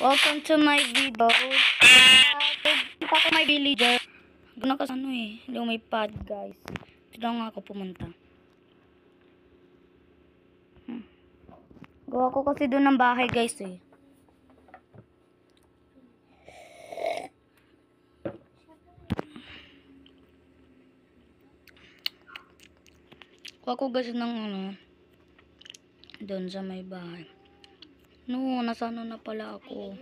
Welcome to my video. Punta ko my villager. Gano'n kasi lumipad guys. Dito nga ako pumunta. Gawa ko kasi doon ng bahay guys eh. Gawa ko guys ng doon sa may bahay. No, nasana na pala ako.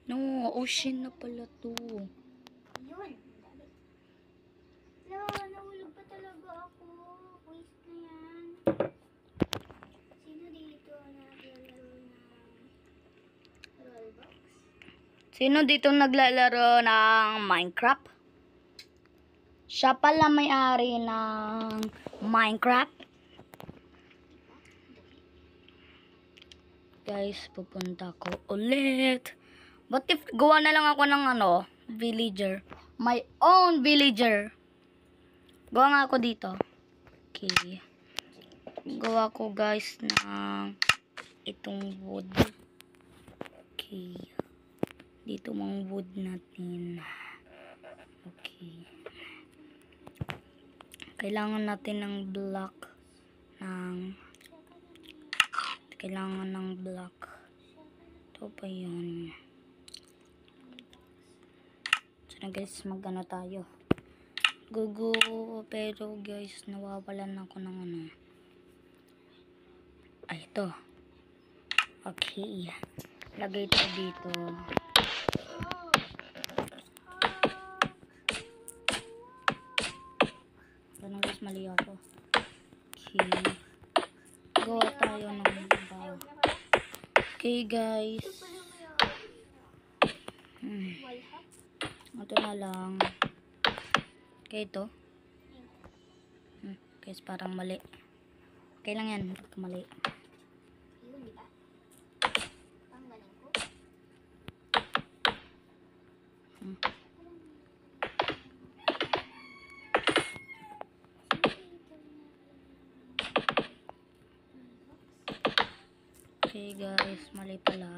No, ocean na pala to. Yun. Nahulog pa talaga ako. Waste na yan. Sino dito naglalaro ng Roblox? Sino dito naglalaro ng Minecraft? Siya pala may-ari ng Minecraft. Guys, pupunta ko ulit. What if gawa na lang ako ng villager? My own villager. Gawa nga ako dito. Okay. Gawa ko guys ng itong wood. Okay. Dito mga wood natin. Okay. Kailangan natin ng block ito pa yun. So na guys, magano tayo. Gugu, pero guys, nawawalan ako ng ay, ito. Okay. Lagay ito dito. Ano guys, mali ako. Okay. Gawa tayo ng bago. Okay guys. Ito na lang. Okay ito. Guys, parang mali. Okay lang yan. Mali. Yun, di ba? Panggaling ko. Okay guys, mali pala.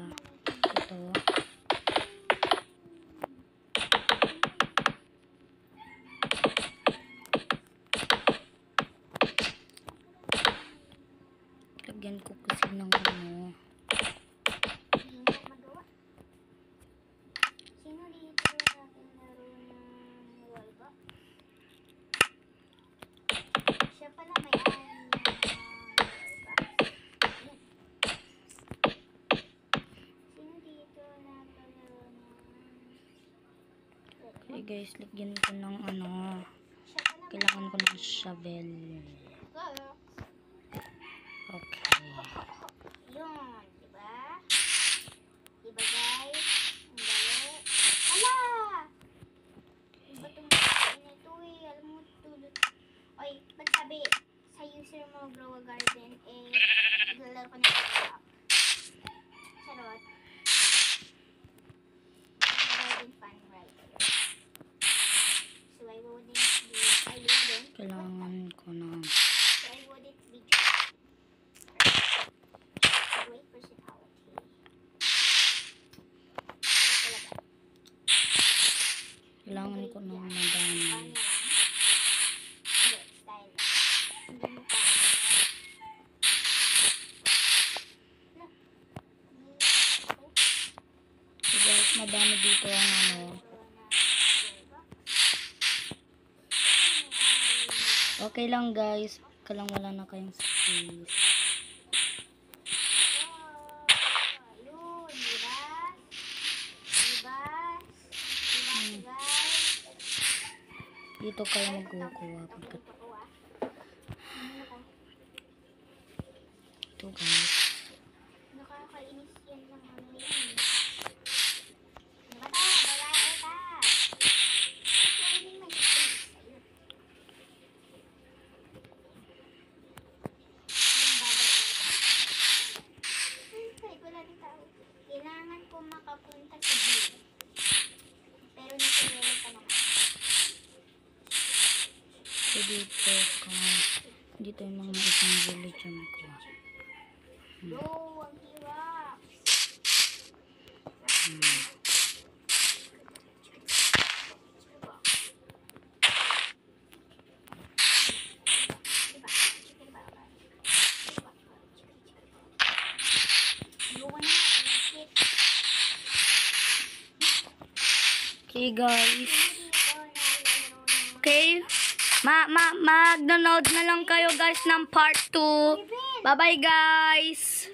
Ito. Lagyan ko kasi ng Hindi ko magawa. Sino dito naglalaro ng Roblox? Siya pala may-ari ng Roblox. Sino dito naglalaro ng Roblox? okay guys, lagyan ko ng Siya pala kailangan ko ng shovel. Roblox. Okay. Yun, diba? Diba guys? Ang dali. Ala! Diba itong nito eh? Alam mo, tulad. Oy, ba't sabi sa user mo, Grow a Garden, naglalaro ko ng Roblox. Charot. Garden fun, right? So I wouldn't Kailangan ko ng be great personality. kailangan ko ng madami. So guys, madami dito ang okay lang guys, kalang wala na kayong space. Yun, diba? Diba? Diba, guys? Dito kayo magkukuha. Ito guys. Nakakainis yan ng yan. Diba ta? Babae ta. Ito may space. Ayun. So, dito yung mga isang village ang ko. Yo, ang hirap. Okay, guys. Okay. Mag-download na lang kayo, guys, ng part 2. Bye-bye, guys.